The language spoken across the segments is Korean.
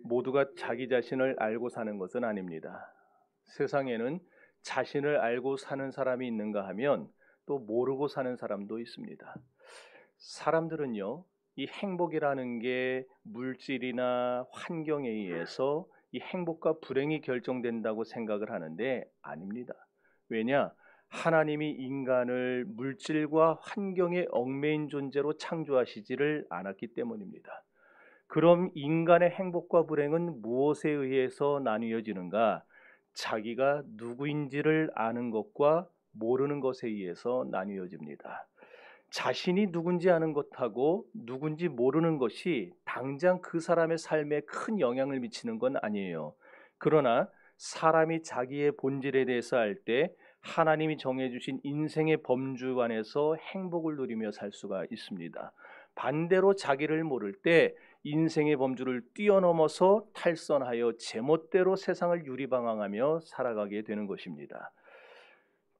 모두가 자기 자신을 알고 사는 것은 아닙니다. 세상에는 자신을 알고 사는 사람이 있는가 하면 또 모르고 사는 사람도 있습니다. 사람들은요, 이 행복이라는 게 물질이나 환경에 의해서 이 행복과 불행이 결정된다고 생각을 하는데 아닙니다. 왜냐? 하나님이 인간을 물질과 환경에 얽매인 존재로 창조하시지를 않았기 때문입니다. 그럼 인간의 행복과 불행은 무엇에 의해서 나뉘어지는가? 자기가 누구인지를 아는 것과 모르는 것에 의해서 나뉘어집니다. 자신이 누군지 아는 것하고 누군지 모르는 것이 당장 그 사람의 삶에 큰 영향을 미치는 건 아니에요. 그러나 사람이 자기의 본질에 대해서 알 때 하나님이 정해주신 인생의 범주 안에서 행복을 누리며 살 수가 있습니다. 반대로 자기를 모를 때 인생의 범주를 뛰어넘어서 탈선하여 제멋대로 세상을 유리방황하며 살아가게 되는 것입니다.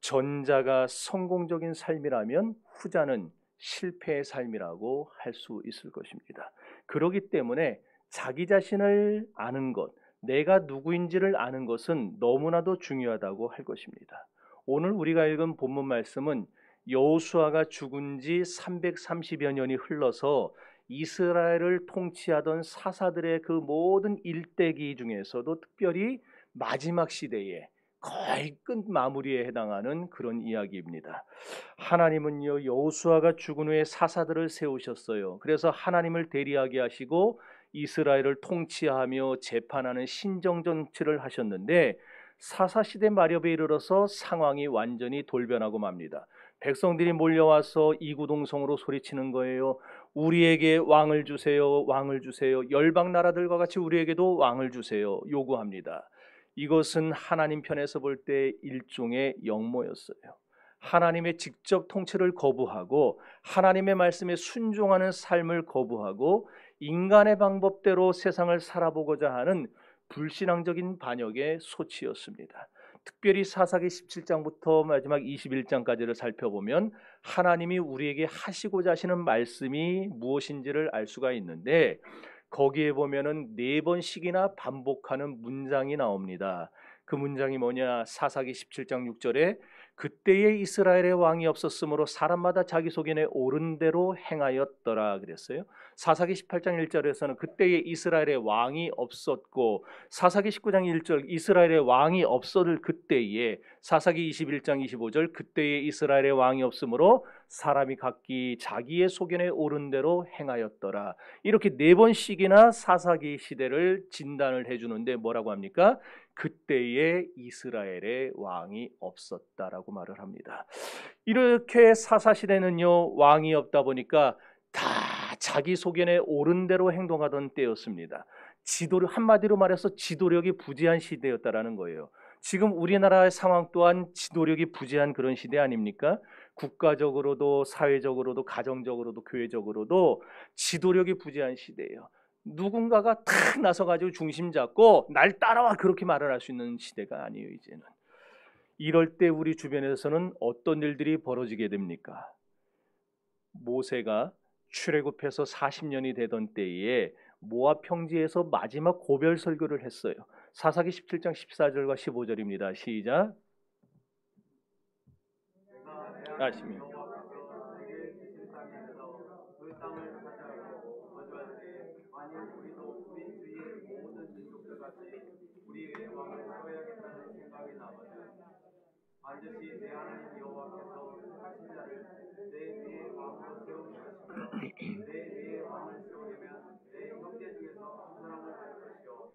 전자가 성공적인 삶이라면 후자는 실패의 삶이라고 할 수 있을 것입니다. 그렇기 때문에 자기 자신을 아는 것, 내가 누구인지를 아는 것은 너무나도 중요하다고 할 것입니다. 오늘 우리가 읽은 본문 말씀은 여호수아가 죽은 지 330여 년이 흘러서 이스라엘을 통치하던 사사들의 그 모든 일대기 중에서도 특별히 마지막 시대에 거의 끝 마무리에 해당하는 그런 이야기입니다. 하나님은요, 여호수아가 죽은 후에 사사들을 세우셨어요. 그래서 하나님을 대리하게 하시고 이스라엘을 통치하며 재판하는 신정정치를 하셨는데 사사시대 마렵에 이르러서 상황이 완전히 돌변하고 맙니다. 백성들이 몰려와서 이구동성으로 소리치는 거예요. 우리에게 왕을 주세요, 왕을 주세요. 열방 나라들과 같이 우리에게도 왕을 주세요 요구합니다. 이것은 하나님 편에서 볼 때 일종의 역모였어요. 하나님의 직접 통치를 거부하고 하나님의 말씀에 순종하는 삶을 거부하고 인간의 방법대로 세상을 살아보고자 하는 불신앙적인 반역의 소치였습니다. 특별히 사사기 17장부터 마지막 21장까지를 살펴보면 하나님이 우리에게 하시고자 하시는 말씀이 무엇인지를 알 수가 있는데 거기에 보면은 4번씩이나 반복하는 문장이 나옵니다. 그 문장이 뭐냐? 사사기 17장 6절에 그때에 이스라엘의 왕이 없었으므로 사람마다 자기 소견에 옳은 대로 행하였더라 그랬어요. 사사기 18장 1절에서는 그때에 이스라엘의 왕이 없었고 사사기 19장 1절 이스라엘의 왕이 없었을 그때에 사사기 21장 25절 그때에 이스라엘의 왕이 없으므로 사람이 각기 자기의 소견에 옳은 대로 행하였더라. 이렇게 4번씩이나 사사기 시대를 진단을 해주는데 뭐라고 합니까? 그때에 이스라엘의 왕이 없었다라고 말을 합니다. 이렇게 사사시대는요 왕이 없다 보니까 다 자기 소견에 옳은 대로 행동하던 때였습니다. 한마디로 말해서 지도력이 부재한 시대였다라는 거예요. 지금 우리나라의 상황 또한 지도력이 부재한 그런 시대 아닙니까? 국가적으로도 사회적으로도 가정적으로도 교회적으로도 지도력이 부재한 시대예요. 누군가가 탁 나서가지고 중심 잡고 날 따라와 그렇게 말을 할 수 있는 시대가 아니에요. 이제는 이럴 때 우리 주변에서는 어떤 일들이 벌어지게 됩니까? 모세가 출애굽해서 40년이 되던 때에 모압 평지에서 마지막 고별 설교를 했어요. 사사기 17장 14절과 15절입니다. 시작. 아십니까? 반드시 내 하나님 여호와께서 하신 자를 내 위에 왕으로 세우시며 내 위에 왕을 세우려면 내 형제 중에서 한 사람을 할 것이요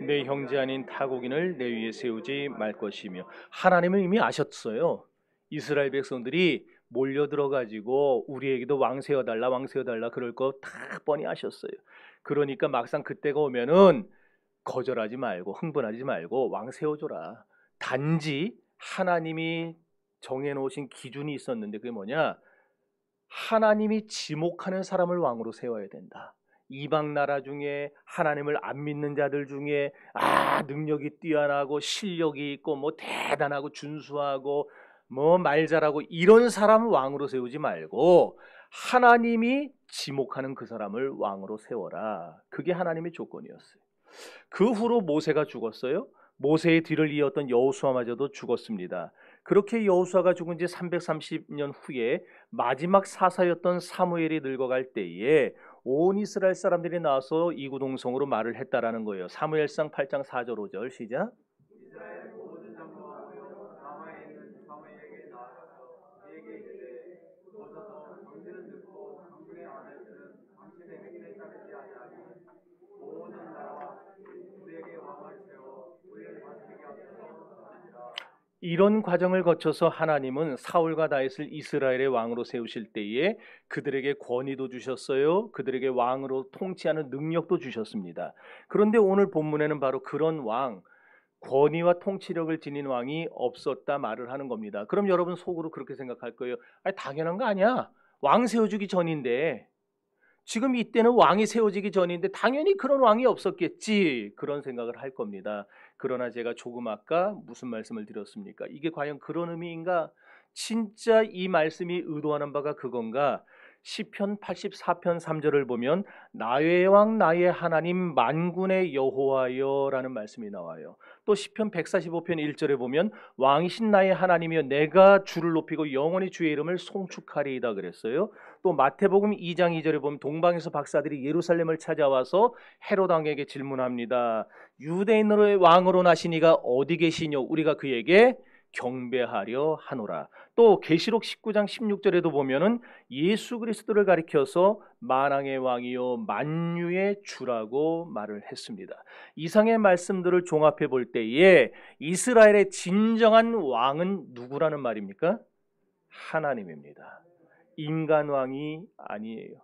내 형제 아닌 타국인을 내 위에 세우지 말 것이며 하나님은 이미 아셨어요. 이스라엘 백성들이 몰려들어가지고 우리에게도 왕 세워달라 왕 세워달라 그럴 거 다 뻔히 아셨어요. 그러니까 막상 그때가 오면은 거절하지 말고 흥분하지 말고 왕 세워줘라. 단지 하나님이 정해놓으신 기준이 있었는데 그게 뭐냐? 하나님이 지목하는 사람을 왕으로 세워야 된다. 이방 나라 중에 하나님을 안 믿는 자들 중에 능력이 뛰어나고 실력이 있고 뭐 대단하고 준수하고 뭐 말 잘하고 이런 사람을 왕으로 세우지 말고 하나님이 지목하는 그 사람을 왕으로 세워라. 그게 하나님의 조건이었어요. 그 후로 모세가 죽었어요. 모세의 뒤를 이었던 여호수아마저도 죽었습니다. 그렇게 여호수아가 죽은 지 330년 후에 마지막 사사였던 사무엘이 늙어갈 때에 온 이스라엘 사람들이 나와서 이구동성으로 말을 했다라는 거예요. 사무엘상 8장 4절 5절 시작. 이스라엘 모든 장로가 모여 라마에 있는 사무엘에게 나아가서 그에게 이르되 오소서 당신은 듣고 당신의 아들들은 당신의 행위를 따르지 아니하니 모든 나라와 우리에게 왕을 세워 우리를 다스리게 하소서 하니라. 이런 과정을 거쳐서 하나님은 사울과 다윗을 이스라엘의 왕으로 세우실 때에 그들에게 권위도 주셨어요. 그들에게 왕으로 통치하는 능력도 주셨습니다. 그런데 오늘 본문에는 바로 그런 왕, 권위와 통치력을 지닌 왕이 없었다 말을 하는 겁니다. 그럼 여러분 속으로 그렇게 생각할 거예요. 아니, 당연한 거 아니야. 왕 세워주기 전인데, 지금 이때는 왕이 세워지기 전인데 당연히 그런 왕이 없었겠지, 그런 생각을 할 겁니다. 그러나 제가 조금 아까 무슨 말씀을 드렸습니까? 이게 과연 그런 의미인가? 진짜 이 말씀이 의도하는 바가 그건가? 시편 84편 3절을 보면 나의 왕 나의 하나님 만군의 여호와여라는 말씀이 나와요. 또 시편 145편 1절에 보면 왕이신 나의 하나님이여 내가 주를 높이고 영원히 주의 이름을 송축하리이다 그랬어요. 또 마태복음 2장 2절에 보면 동방에서 박사들이 예루살렘을 찾아와서 헤롯 왕에게 질문합니다. 유대인으로의 왕으로 나시니가 어디 계시뇨? 우리가 그에게 경배하려 하노라. 또 계시록 19장 16절에도 보면은 예수 그리스도를 가리켜서 만왕의 왕이요 만유의 주라고 말을 했습니다. 이상의 말씀들을 종합해 볼 때에 이스라엘의 진정한 왕은 누구라는 말입니까? 하나님입니다. 인간 왕이 아니에요.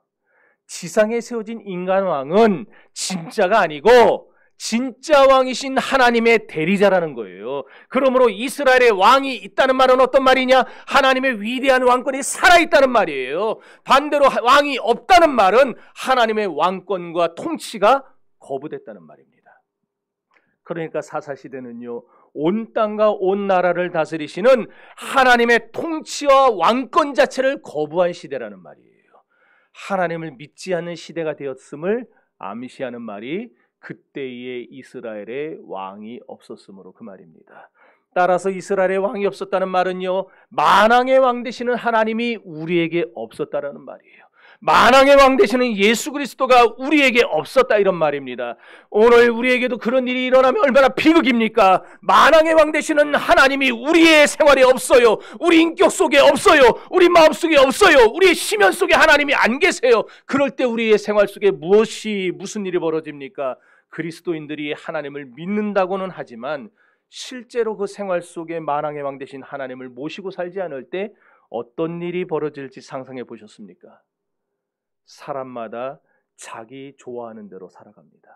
지상에 세워진 인간 왕은 진짜가 아니고 진짜 왕이신 하나님의 대리자라는 거예요. 그러므로 이스라엘의 왕이 있다는 말은 어떤 말이냐? 하나님의 위대한 왕권이 살아있다는 말이에요. 반대로 왕이 없다는 말은 하나님의 왕권과 통치가 거부됐다는 말입니다. 그러니까 사사시대는요, 온 땅과 온 나라를 다스리시는 하나님의 통치와 왕권 자체를 거부한 시대라는 말이에요. 하나님을 믿지 않는 시대가 되었음을 암시하는 말이 그때의 이스라엘의 왕이 없었으므로 그 말입니다. 따라서 이스라엘의 왕이 없었다는 말은요, 만왕의 왕 되시는 하나님이 우리에게 없었다라는 말이에요. 만왕의 왕 되시는 예수 그리스도가 우리에게 없었다 이런 말입니다. 오늘 우리에게도 그런 일이 일어나면 얼마나 비극입니까? 만왕의 왕 되시는 하나님이 우리의 생활에 없어요. 우리 인격 속에 없어요. 우리 마음 속에 없어요. 우리의 심연 속에 하나님이 안 계세요. 그럴 때 우리의 생활 속에 무슨 일이 벌어집니까? 그리스도인들이 하나님을 믿는다고는 하지만 실제로 그 생활 속에 만왕의 왕 되신 하나님을 모시고 살지 않을 때 어떤 일이 벌어질지 상상해 보셨습니까? 사람마다 자기 좋아하는 대로 살아갑니다.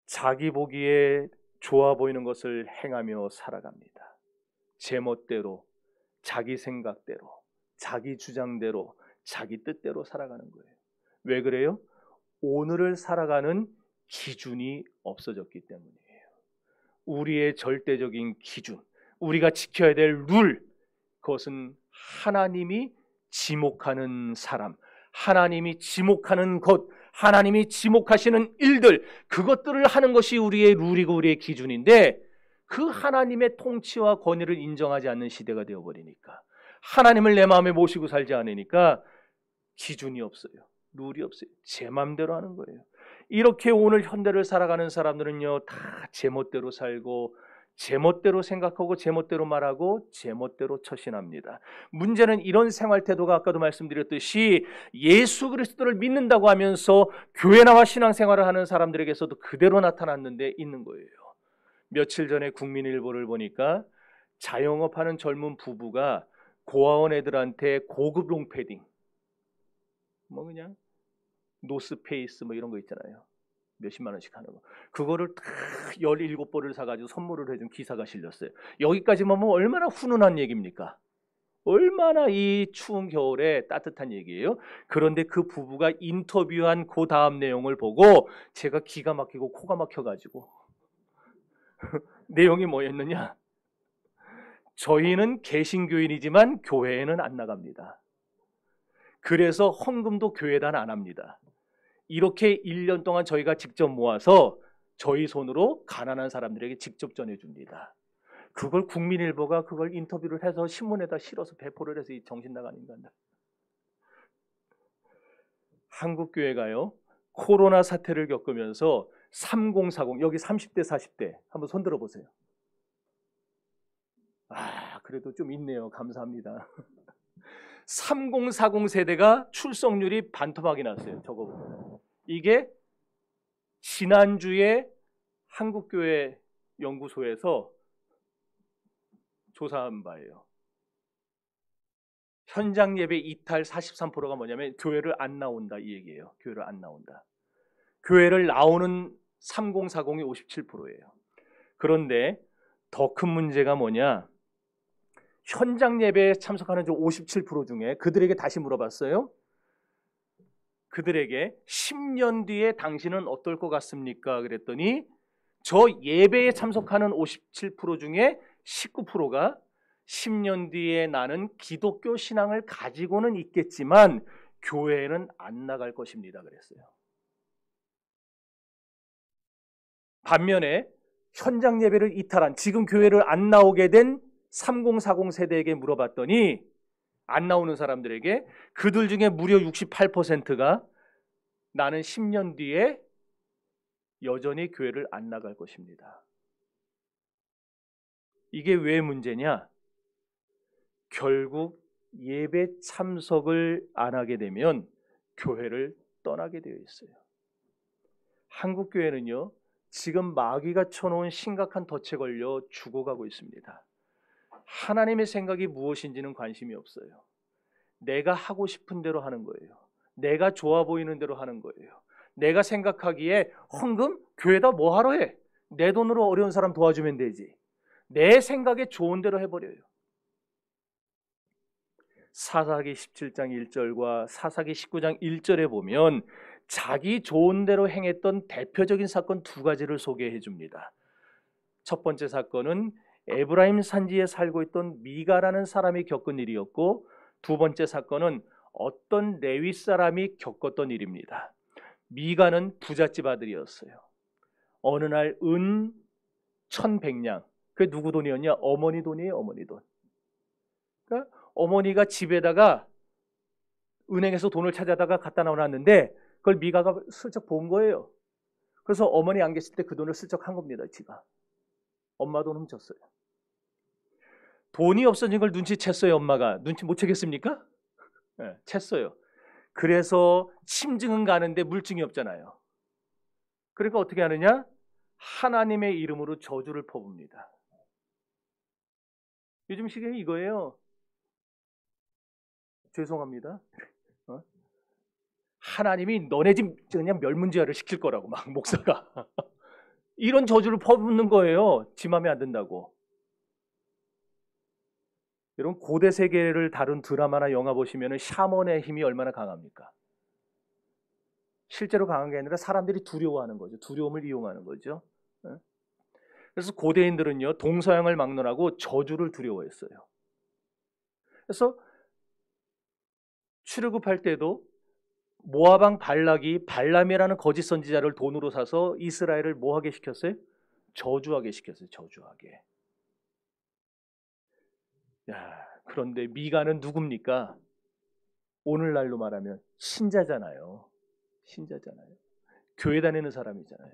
자기 보기에 좋아 보이는 것을 행하며 살아갑니다. 제멋대로, 자기 생각대로, 자기 주장대로, 자기 뜻대로 살아가는 거예요. 왜 그래요? 오늘을 살아가는 기준이 없어졌기 때문이에요. 우리의 절대적인 기준, 우리가 지켜야 될 룰, 그것은 하나님이 지목하는 사람, 하나님이 지목하는 것, 하나님이 지목하시는 일들, 그것들을 하는 것이 우리의 룰이고 우리의 기준인데, 그 하나님의 통치와 권위를 인정하지 않는 시대가 되어버리니까, 하나님을 내 마음에 모시고 살지 않으니까 기준이 없어요. 룰이 없어요. 제 마음대로 하는 거예요. 이렇게 오늘 현대를 살아가는 사람들은요, 다 제멋대로 살고 제멋대로 생각하고 제멋대로 말하고 제멋대로 처신합니다. 문제는 이런 생활 태도가 아까도 말씀드렸듯이 예수 그리스도를 믿는다고 하면서 교회 나와 신앙생활을 하는 사람들에게서도 그대로 나타났는데 있는 거예요. 며칠 전에 국민일보를 보니까 자영업하는 젊은 부부가 고아원 애들한테 고급 롱패딩, 뭐 그냥 노스페이스 뭐 이런 거 있잖아요. 몇십만 원씩 하는 거. 그거를 다 17벌을 사가지고 선물을 해준 기사가 실렸어요. 여기까지만 보면 얼마나 훈훈한 얘기입니까? 얼마나 이 추운 겨울에 따뜻한 얘기예요. 그런데 그 부부가 인터뷰한 그 다음 내용을 보고 제가 기가 막히고 코가 막혀가지고 내용이 뭐였느냐? 저희는 개신교인이지만 교회에는 안 나갑니다. 그래서 헌금도 교회단 안 합니다. 이렇게 1년 동안 저희가 직접 모아서 저희 손으로 가난한 사람들에게 직접 전해줍니다. 그걸 국민일보가 그걸 인터뷰를 해서 신문에다 실어서 배포를 해서 이 정신 나간 인간들. 한국교회가요, 코로나 사태를 겪으면서 3040, 여기 30대 40대 한번 손 들어보세요. 그래도 좀 있네요. 감사합니다. 3040 세대가 출석률이 반토막이 났어요. 저거 보면. 이게 지난주에 한국교회 연구소에서 조사한 바예요. 현장 예배 이탈 43%가 뭐냐면 교회를 안 나온다 이 얘기예요. 교회를 안 나온다. 교회를 나오는 3040이 57%예요. 그런데 더 큰 문제가 뭐냐? 현장 예배에 참석하는 57% 중에 그들에게 다시 물어봤어요. 그들에게 10년 뒤에 당신은 어떨 것 같습니까? 그랬더니 저 예배에 참석하는 57% 중에 19%가 10년 뒤에 나는 기독교 신앙을 가지고는 있겠지만 교회에는 안 나갈 것입니다. 그랬어요. 반면에 현장 예배를 이탈한 지금 교회를 안 나오게 된 3040 세대에게 물어봤더니 안 나오는 사람들에게 그들 중에 무려 68%가 나는 10년 뒤에 여전히 교회를 안 나갈 것입니다. 이게 왜 문제냐? 결국 예배 참석을 안 하게 되면 교회를 떠나게 되어 있어요. 한국 교회는요, 지금 마귀가 쳐놓은 심각한 덫에 걸려 죽어가고 있습니다. 하나님의 생각이 무엇인지는 관심이 없어요. 내가 하고 싶은 대로 하는 거예요. 내가 좋아 보이는 대로 하는 거예요. 내가 생각하기에 헌금? 교회다 뭐 하러 해? 내 돈으로 어려운 사람 도와주면 되지. 내 생각에 좋은 대로 해버려요. 사사기 17장 1절과 사사기 19장 1절에 보면 자기 좋은 대로 행했던 대표적인 사건 두 가지를 소개해 줍니다. 첫 번째 사건은 에브라임 산지에 살고 있던 미가라는 사람이 겪은 일이었고, 두 번째 사건은 어떤 레위 사람이 겪었던 일입니다. 미가는 부잣집 아들이었어요. 어느 날 은 1100냥, 그게 누구 돈이었냐? 어머니 돈이에요. 어머니 돈. 그러니까 어머니가 집에다가 은행에서 돈을 찾아다가 갖다 놔놨는데 그걸 미가가 슬쩍 본 거예요. 그래서 어머니 안 계실 때 그 돈을 슬쩍 한 겁니다. 지가. 엄마 돈 훔쳤어요. 돈이 없어진 걸 눈치챘어요. 엄마가. 눈치 못 채겠습니까? 네, 챘어요. 그래서 심증은 가는데 물증이 없잖아요. 그러니까 어떻게 하느냐? 하나님의 이름으로 저주를 퍼붓니다. 요즘 시기에 이거예요. 죄송합니다. 하나님이 너네 집 그냥 멸문지화를 시킬 거라고 막 목사가 이런 저주를 퍼붓는 거예요. 지 맘에 안 든다고. 여러분 고대 세계를 다룬 드라마나 영화 보시면 샤먼의 힘이 얼마나 강합니까? 실제로 강한 게 아니라 사람들이 두려워하는 거죠. 두려움을 이용하는 거죠. 그래서 고대인들은요, 동서양을 막론하고 저주를 두려워했어요. 그래서 출애굽할 때도 모압왕 발락이 발람이라는 거짓 선지자를 돈으로 사서 이스라엘을 뭐하게 시켰어요? 저주하게 시켰어요. 저주하게. 그런데 미가는 누굽니까? 오늘날로 말하면 신자잖아요. 신자잖아요. 교회 다니는 사람이잖아요.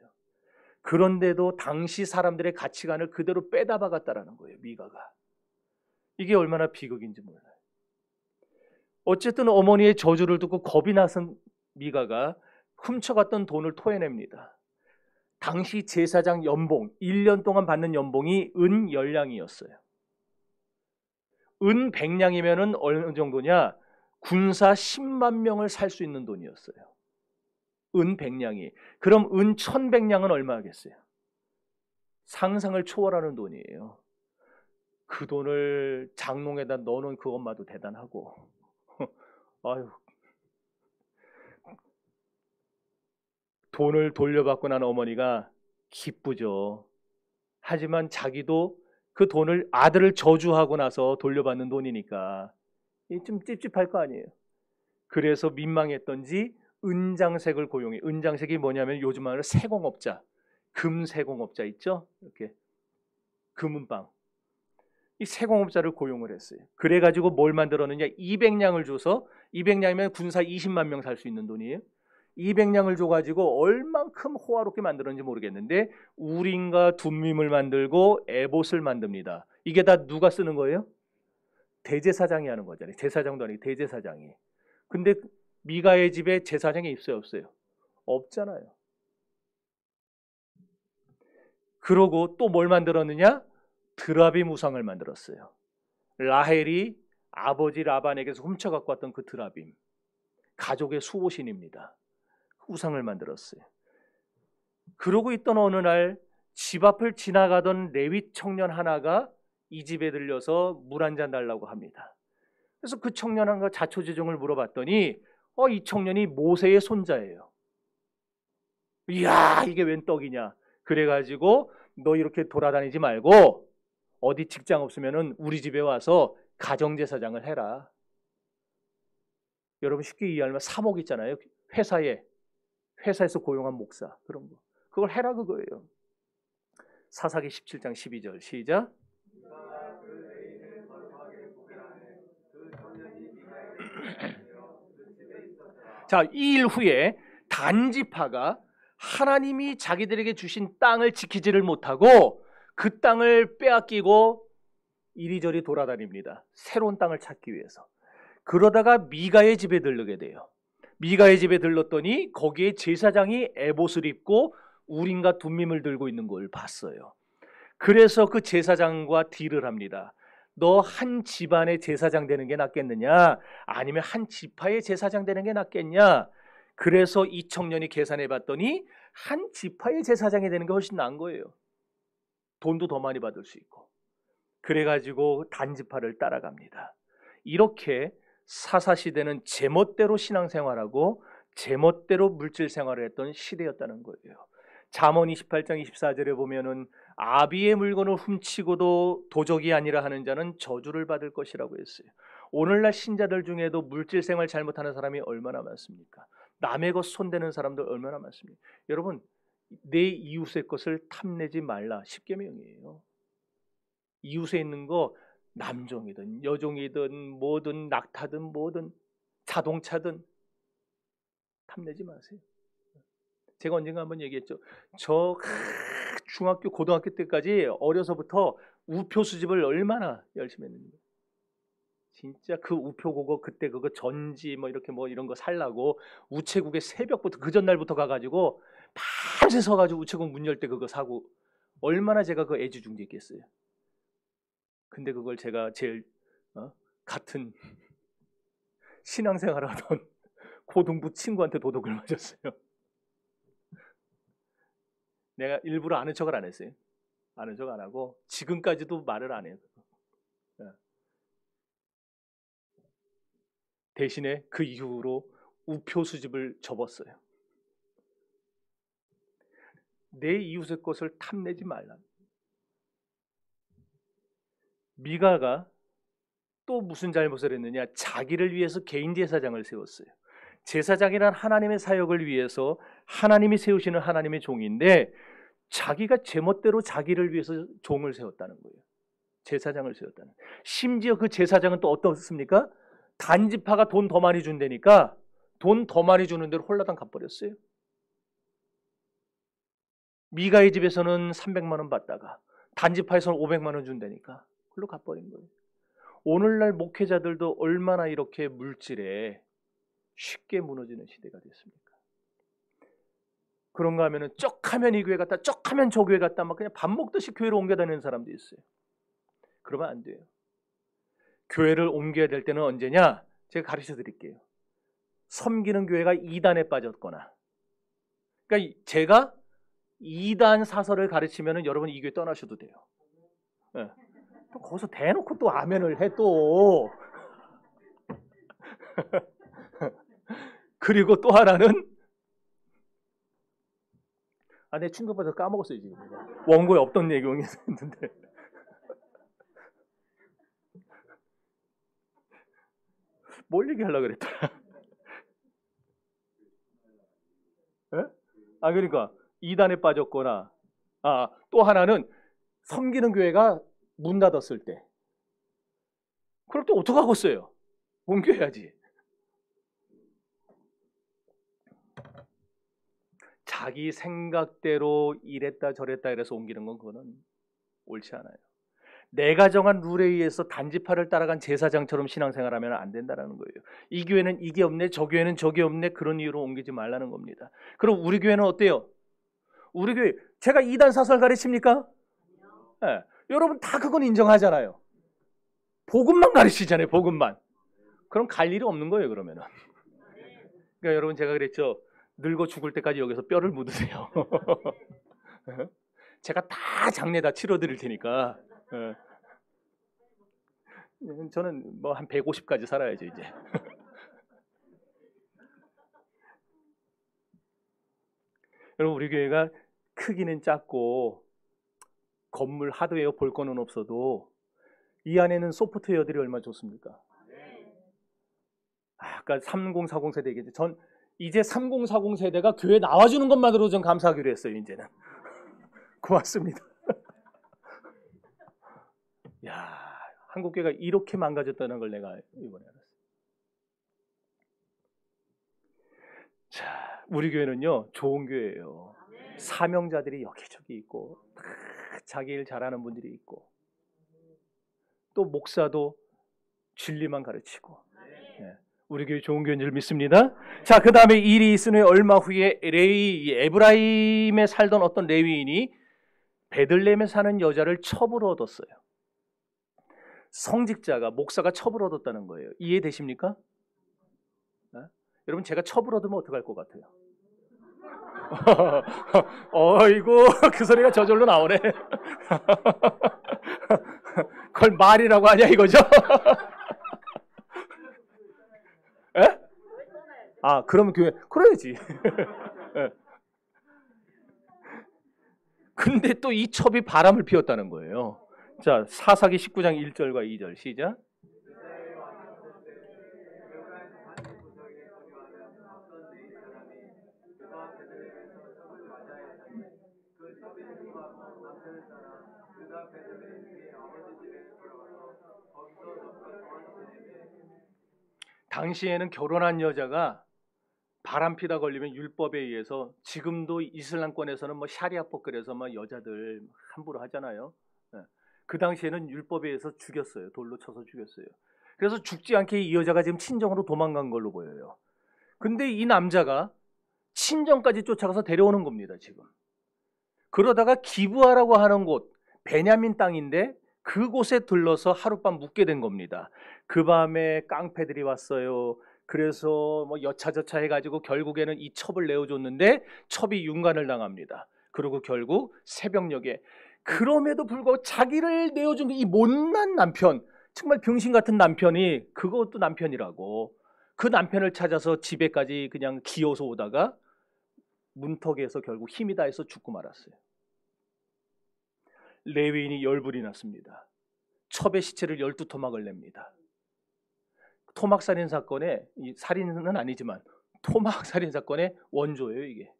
그런데도 당시 사람들의 가치관을 그대로 빼다 박았다라는 거예요. 미가가. 이게 얼마나 비극인지 몰라요. 어쨌든 어머니의 저주를 듣고 겁이 나선 미가가 훔쳐갔던 돈을 토해냅니다. 당시 제사장 연봉, 1년 동안 받는 연봉이 은 10냥이었어요. 은 100냥이면 어느 정도냐? 군사 10만 명을 살 수 있는 돈이었어요. 은 100냥이. 그럼 은 1100냥은 얼마겠어요? 상상을 초월하는 돈이에요. 그 돈을 장롱에다 넣어놓은 그 엄마도 대단하고. 아유, 돈을 돌려받고 난 어머니가 기쁘죠. 하지만 자기도 그 돈을 아들을 저주하고 나서 돌려받는 돈이니까 좀 찝찝할 거 아니에요. 그래서 민망했던지 은장색을 고용해. 은장색이 뭐냐면 요즘 말로 세공업자, 금세공업자 있죠? 이렇게 금은방. 이 세공업자를 고용을 했어요. 그래가지고 뭘 만들었느냐? 200냥을 줘서 200냥이면 군사 20만 명 살 수 있는 돈이에요. 200냥을 줘가지고 얼만큼 호화롭게 만들었는지 모르겠는데 우림과 둠밈을 만들고 에봇을 만듭니다. 이게 다 누가 쓰는 거예요? 대제사장이 하는 거잖아요. 제사장도 아니고 대제사장이. 근데 미가의 집에 제사장이 있어요, 없어요? 없잖아요. 그러고 또 뭘 만들었느냐? 드라빔 우상을 만들었어요. 라헬이 아버지 라반에게서 훔쳐갖고 왔던 그 드라빔, 가족의 수호신입니다. 우상을 만들었어요. 그러고 있던 어느 날 집 앞을 지나가던 레위 청년 하나가 이 집에 들려서 물 한 잔 달라고 합니다. 그래서 그 청년한테 자초지종을 물어봤더니 이 청년이 모세의 손자예요. 이야, 이게 웬 떡이냐. 그래가지고 너 이렇게 돌아다니지 말고 어디 직장 없으면은 우리 집에 와서 가정제사장을 해라. 여러분 쉽게 이해하면 사목 있잖아요. 회사에서 고용한 목사 그런 거. 그걸 해라 그거예요. 사사기 17장 12절 시작. 자, 이 일 후에 단지파가 하나님이 자기들에게 주신 땅을 지키지를 못하고 그 땅을 빼앗기고 이리저리 돌아다닙니다. 새로운 땅을 찾기 위해서. 그러다가 미가의 집에 들르게 돼요. 미가의 집에 들렀더니 거기에 제사장이 에봇을 입고 우림과 둠밈을 들고 있는 걸 봤어요. 그래서 그 제사장과 딜을 합니다. 너 한 집안의 제사장 되는 게 낫겠느냐? 아니면 한 지파의 제사장 되는 게 낫겠냐? 그래서 이 청년이 계산해 봤더니 한 지파의 제사장이 되는 게 훨씬 나은 거예요. 돈도 더 많이 받을 수 있고. 그래가지고 단지파를 따라갑니다. 이렇게 사사시대는 제멋대로 신앙생활하고 제멋대로 물질생활을 했던 시대였다는 거예요. 잠언 28장 24절에 보면은 아비의 물건을 훔치고도 도적이 아니라 하는 자는 저주를 받을 것이라고 했어요. 오늘날 신자들 중에도 물질생활 잘못하는 사람이 얼마나 많습니까? 남의 것 손대는 사람들 얼마나 많습니까? 여러분, 내 이웃의 것을 탐내지 말라. 십계명이에요. 이웃에 있는 거 남종이든 여종이든 뭐든 낙타든 뭐든 자동차든 탐내지 마세요. 제가 언젠가 한번 얘기했죠. 저 중학교 고등학교 때까지 어려서부터 우표 수집을 얼마나 열심히 했는지. 진짜 그 우표 그때 그거 전지 뭐 이렇게 뭐 이런 거 살라고 우체국에 새벽부터 그 전날부터 가가지고 밤새 서가지고 우체국 문 열 때 그거 사고 얼마나 제가 그 애지중지했겠어요. 근데 그걸 제가 제일 같은 신앙생활하던 고등부 친구한테 도둑을 맞았어요. 내가 일부러 아는 척을 안 했어요. 아는 척 안 하고 지금까지도 말을 안 해요. 대신에 그 이후로 우표 수집을 접었어요. 내 이웃의 것을 탐내지 말라. 미가가 또 무슨 잘못을 했느냐? 자기를 위해서 개인 제사장을 세웠어요. 제사장이란 하나님의 사역을 위해서 하나님이 세우시는 하나님의 종인데 자기가 제멋대로 자기를 위해서 종을 세웠다는 거예요. 제사장을 세웠다는. 심지어 그 제사장은 또 어떻습니까? 단지파가 돈 더 많이 준다니까 돈 더 많이 주는 대로 홀라당 갚버렸어요. 미가의 집에서는 300만 원 받다가 단지파에서는 500만 원 준다니까 그걸로 갚버린 거예요. 오늘날 목회자들도 얼마나 이렇게 물질에 쉽게 무너지는 시대가 됐습니까? 그런가 하면은 쩍하면 이 교회 갔다 쩍하면 저 교회 갔다 막 그냥 밥 먹듯이 교회로 옮겨 다니는 사람도 있어요. 그러면 안 돼요. 교회를 옮겨야 될 때는 언제냐? 제가 가르쳐 드릴게요. 섬기는 교회가 이단에 빠졌거나 그러니까 제가 이단 사설을 가르치면은 여러분 이 교회 떠나셔도 돼요. 네. 또 거기서 대놓고 또 아멘을 해 또. 그리고 또 하나는 내 충격받아서 까먹었어요 지금. 원고에 없던 내용이었는데. 뭘 얘기하려고 그랬더라. 그러니까 이단에 빠졌거나, 또 하나는 섬기는 교회가 문 닫았을 때. 그럴 때 어떡하겠어요? 옮겨야지. 자기 생각대로 이랬다 저랬다 이래서 옮기는 건 그거는 옳지 않아요. 내가 정한 룰에 의해서 단지파를 따라간 제사장처럼 신앙생활하면 안 된다는 거예요. 이 교회는 이게 없네, 저 교회는 저게 없네, 그런 이유로 옮기지 말라는 겁니다. 그럼 우리 교회는 어때요? 우리 교회, 제가 이단 사설 가르칩니까? 네. 여러분 다 그건 인정하잖아요. 복음만 가르치잖아요, 복음만. 그럼 갈 일이 없는 거예요, 그러면은. 그러니까 여러분 제가 그랬죠. 늙어 죽을 때까지 여기서 뼈를 묻으세요. 제가 다 장례 다 치러드릴 테니까. 저는 뭐 한 150까지 살아야죠 이제. 여러분 우리 교회가 크기는 작고 건물 하드웨어 볼 거는 없어도 이 안에는 소프트웨어들이 얼마나 좋습니까? 아까 3040 세대 얘기했죠. 전 이제 3040 세대가 교회 나와주는 것만으로 좀 감사하기로 했어요. 이제는. 고맙습니다. 야, 한국교회가 이렇게 망가졌다는 걸 내가 이번에 알았어요. 자, 우리 교회는요 좋은 교회예요. 사명자들이 여기저기 있고 자기 일 잘하는 분들이 있고 또 목사도 진리만 가르치고. 네. 우리 교회 좋은 교회인 줄 믿습니다. 자, 그 다음에 일이 있은 후에 얼마 후에 에브라임에 살던 어떤 레위인이 베들레헴에 사는 여자를 첩으로 얻었어요. 성직자가, 목사가 첩을 얻었다는 거예요. 이해되십니까? 네? 여러분 제가 첩을 얻으면 어떡할 것 같아요? 어이구 그 소리가 저절로 나오네. 그걸 말이라고 하냐 이거죠? 에? 그러면 교회 그래야지. 근데 또 이 첩이 바람을 피웠다는 거예요. 자, 사사기 19장 1절과 2절 시작. 당시에는 결혼한 여자가 바람 피다 걸리면 율법에 의해서 지금도 이슬람권에서는 뭐 샤리아법 그래서 막 여자들 함부로 하잖아요. 그 당시에는 율법에 의해서 죽였어요. 돌로 쳐서 죽였어요. 그래서 죽지 않게 이 여자가 지금 친정으로 도망간 걸로 보여요. 근데 이 남자가 친정까지 쫓아가서 데려오는 겁니다. 지금. 그러다가 기브아라고 하는 곳, 베냐민 땅인데 그곳에 들러서 하룻밤 묵게 된 겁니다. 그 밤에 깡패들이 왔어요. 그래서 뭐 여차저차 해가지고 결국에는 이 첩을 내어줬는데 첩이 윤관을 당합니다. 그리고 결국 새벽녘에 그럼에도 불구하고 자기를 내어준 이 못난 남편, 정말 병신 같은 남편이 그것도 남편이라고 그 남편을 찾아서 집에까지 그냥 기어서 오다가 문턱에서 결국 힘이 다해서 죽고 말았어요. 레위인이 열불이 났습니다. 첩의 시체를 12토막을 냅니다. 토막살인 사건의 살인은 아니지만 토막살인 사건의 원조예요 이게.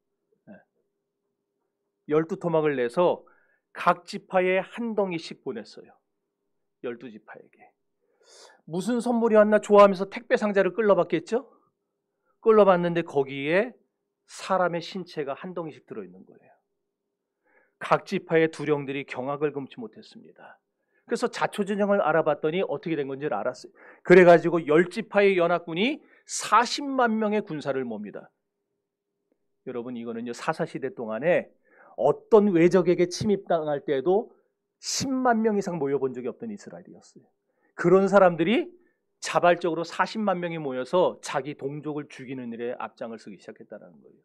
12토막을 내서 각 지파에 한 덩이씩 보냈어요. 12지파에게. 무슨 선물이 왔나 좋아하면서 택배 상자를 끌러봤겠죠? 끌러봤는데 거기에 사람의 신체가 한 덩이씩 들어있는 거예요. 각 지파의 두령들이 경악을 금치 못했습니다. 그래서 자초지정을 알아봤더니 어떻게 된 건지를 알았어요. 그래가지고 10지파의 연합군이 40만 명의 군사를 몹니다. 여러분 이거는요 사사시대 동안에 어떤 외적에게 침입당할 때에도 10만 명 이상 모여본 적이 없던 이스라엘이었어요. 그런 사람들이 자발적으로 40만 명이 모여서 자기 동족을 죽이는 일에 앞장을 서기 시작했다는 거예요.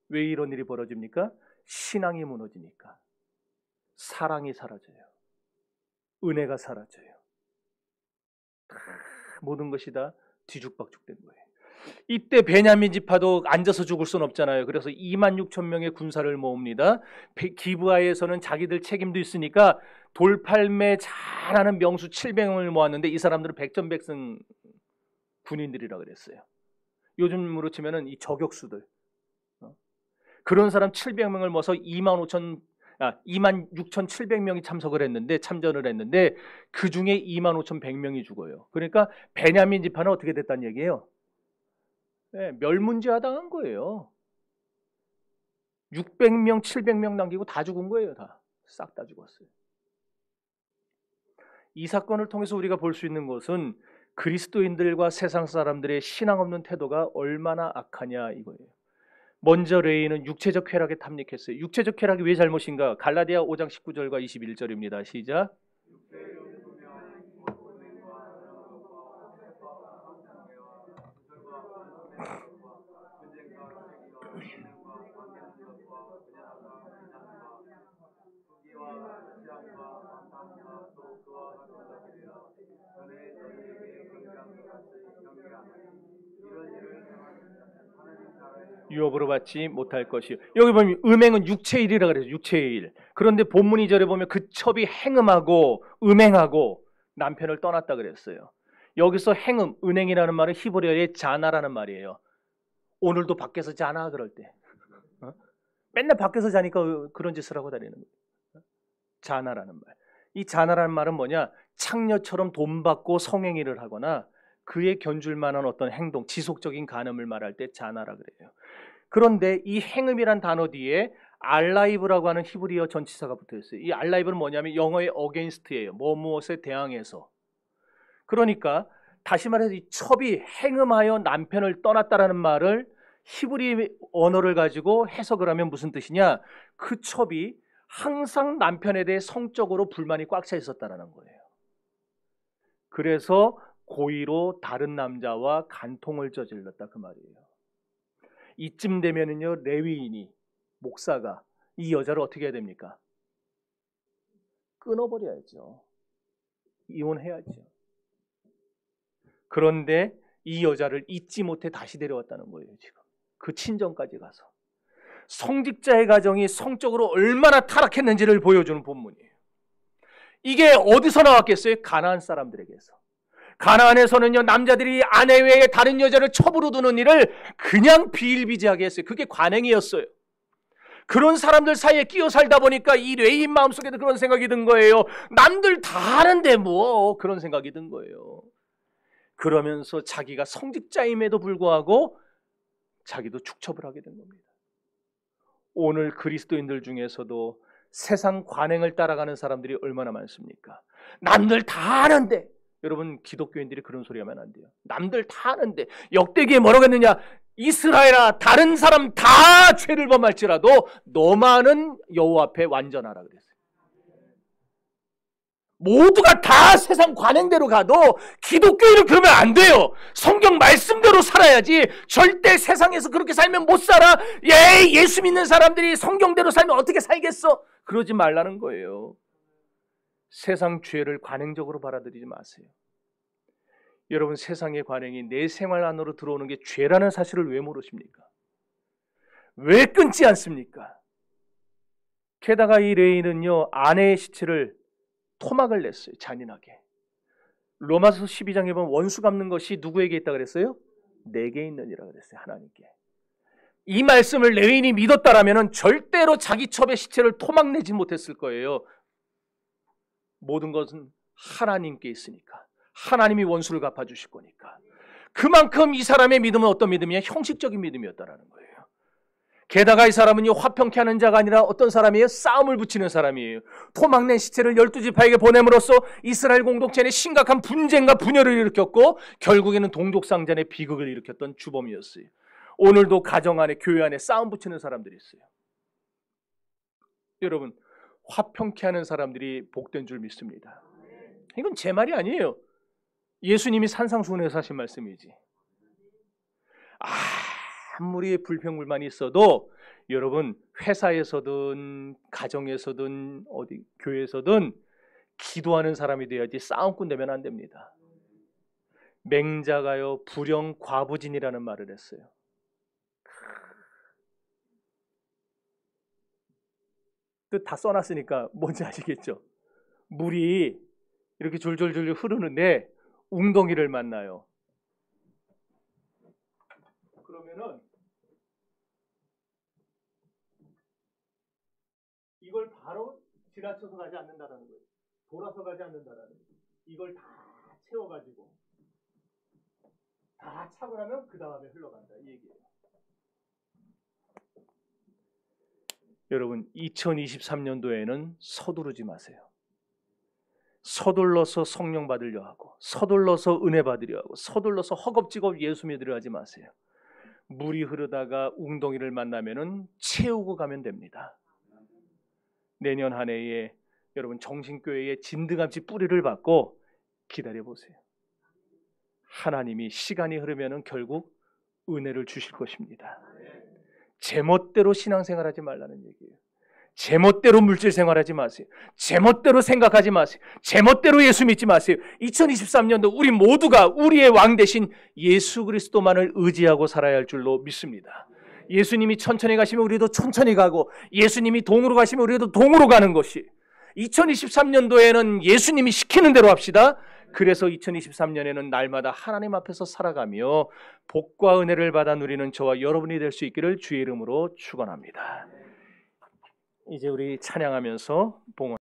왜 이런 일이 벌어집니까? 신앙이 무너지니까. 사랑이 사라져요. 은혜가 사라져요. 모든 것이 다 뒤죽박죽된 거예요. 이때 베냐민 지파도 앉아서 죽을 수는 없잖아요. 그래서 26,000명의 군사를 모읍니다. 기브아에서는 자기들 책임도 있으니까 돌팔매 잘하는 명수 700명을 모았는데 이 사람들은 백전백승 군인들이라 그랬어요. 요즘으로 치면은 이 저격수들. 그런 사람 700명을 모아서 26,700명이 참석을 했는데, 참전을 했는데 그 중에 25,100명이 죽어요. 그러니까 베냐민 지파는 어떻게 됐다는 얘기예요? 네, 멸문지화당한 거예요. 600명, 700명 남기고 다 죽은 거예요. 다. 싹 다 죽었어요. 이 사건을 통해서 우리가 볼 수 있는 것은 그리스도인들과 세상 사람들의 신앙 없는 태도가 얼마나 악하냐 이거예요. 먼저 레위인은 육체적 쾌락에 탐닉했어요. 육체적 쾌락이 왜 잘못인가? 갈라디아 5장 19절과 21절입니다. 시작. 유업으로 받지 못할 것이요. 여기 보면 음행은 육체의 일이라 그래요. 육체의 일. 그런데 본문 2절에 보면 그 첩이 행음하고 음행하고 남편을 떠났다 그랬어요. 여기서 행음, 은행이라는 말은 히브리어의 자나라는 말이에요. 오늘도 밖에서 자나 그럴 때. 맨날 밖에서 자니까 그런 짓을 하고 다니는 거예요. 자나라는 말. 이 자나라는 말은 뭐냐? 창녀처럼 돈 받고 성행위를 하거나 그에 견줄 만한 어떤 행동, 지속적인 간음을 말할 때 자나라 그래요. 그런데 이 행음이란 단어 뒤에 알라이브라고 하는 히브리어 전치사가 붙어 있어요. 이 알라이브는 뭐냐면 영어의 against예요. 무엇에 대항해서. 그러니까 다시 말해서 이 첩이 행음하여 남편을 떠났다라는 말을 히브리 언어를 가지고 해석을 하면 무슨 뜻이냐? 그 첩이 항상 남편에 대해 성적으로 불만이 꽉 차 있었다라는 거예요. 그래서 고의로 다른 남자와 간통을 저질렀다 그 말이에요. 이쯤 되면은요, 레위인이, 목사가 이 여자를 어떻게 해야 됩니까? 끊어버려야죠. 이혼해야죠. 그런데 이 여자를 잊지 못해 다시 데려왔다는 거예요. 지금 그 친정까지 가서 성직자의 가정이 성적으로 얼마나 타락했는지를 보여주는 본문이에요. 이게 어디서 나왔겠어요? 가나안 사람들에게서. 가나안에서는요, 남자들이 아내 외에 다른 여자를 첩으로 두는 일을 그냥 비일비재하게 했어요. 그게 관행이었어요. 그런 사람들 사이에 끼어 살다 보니까 이 레위인 마음속에도 그런 생각이 든 거예요. 남들 다 하는데 뭐, 그런 생각이 든 거예요. 그러면서 자기가 성직자임에도 불구하고 자기도 축첩을 하게 된 겁니다. 오늘 그리스도인들 중에서도 세상 관행을 따라가는 사람들이 얼마나 많습니까? 남들 다 하는데, 여러분 기독교인들이 그런 소리 하면 안 돼요. 남들 다 하는데, 역대기에 뭐라고 했느냐? 이스라엘아, 다른 사람 다 죄를 범할지라도 너만은 여호와 앞에 완전하라 그랬어요. 모두가 다 세상 관행대로 가도 기독교인은 그러면 안 돼요. 성경 말씀대로 살아야지. 절대 세상에서 그렇게 살면 못 살아. 예수 믿는 사람들이 성경대로 살면 어떻게 살겠어? 그러지 말라는 거예요. 세상 죄를 관행적으로 받아들이지 마세요. 여러분, 세상의 관행이 내 생활 안으로 들어오는 게 죄라는 사실을 왜 모르십니까? 왜 끊지 않습니까? 게다가 이 레위인은요, 아내의 시체를 토막을 냈어요. 잔인하게. 로마서 12장에 보면 원수 갚는 것이 누구에게 있다 그랬어요? 내게 있느니라 그랬어요. 하나님께. 이 말씀을 레위인이 믿었다라면 절대로 자기 첩의 시체를 토막내지 못했을 거예요. 모든 것은 하나님께 있으니까. 하나님이 원수를 갚아주실 거니까. 그만큼 이 사람의 믿음은 어떤 믿음이냐? 형식적인 믿음이었다라는 거예요. 게다가 이 사람은 화평케 하는 자가 아니라 어떤 사람이에요? 싸움을 붙이는 사람이에요. 토막낸 시체를 12지파에게 보냄으로써 이스라엘 공동체에 심각한 분쟁과 분열을 일으켰고 결국에는 동족상잔의 비극을 일으켰던 주범이었어요. 오늘도 가정 안에, 교회 안에 싸움 붙이는 사람들이 있어요. 여러분, 화평케 하는 사람들이 복된 줄 믿습니다. 이건 제 말이 아니에요. 예수님이 산상수훈에서 하신 말씀이지. 아무리 불평불만이 있어도 여러분, 회사에서든 가정에서든 어디 교회에서든 기도하는 사람이 돼야지 싸움꾼 되면 안 됩니다. 맹자가요, 불영 과부진이라는 말을 했어요. 뜻 다 써놨으니까 뭔지 아시겠죠? 물이 이렇게 줄줄줄 흐르는데 웅덩이를 만나요. 그러면은 이걸 바로 지나쳐서 가지 않는다라는 거예요. 돌아서 가지 않는다라는 거예요. 이걸 다 채워가지고 다 차고 나면 그 다음에 흘러간다 이 얘기예요. 여러분 2023년도에는 서두르지 마세요. 서둘러서 성령 받으려 하고 서둘러서 은혜 받으려 하고 서둘러서 허겁지겁 예수 믿으려 하지 마세요. 물이 흐르다가 웅덩이를 만나면은 채우고 가면 됩니다. 내년 한 해에 여러분 정신교회의 진드감치 뿌리를 받고 기다려보세요. 하나님이 시간이 흐르면은 결국 은혜를 주실 것입니다. 제멋대로 신앙생활하지 말라는 얘기예요. 제멋대로 물질 생활하지 마세요. 제멋대로 생각하지 마세요. 제멋대로 예수 믿지 마세요. 2023년도 우리 모두가 우리의 왕 대신 예수 그리스도만을 의지하고 살아야 할 줄로 믿습니다. 예수님이 천천히 가시면 우리도 천천히 가고 예수님이 동으로 가시면 우리도 동으로 가는 것이 2023년도에는 예수님이 시키는 대로 합시다. 그래서 2023년에는 날마다 하나님 앞에서 살아가며 복과 은혜를 받아 누리는 저와 여러분이 될 수 있기를 주의 이름으로 축원합니다. 이제 우리 찬양하면서 봉헌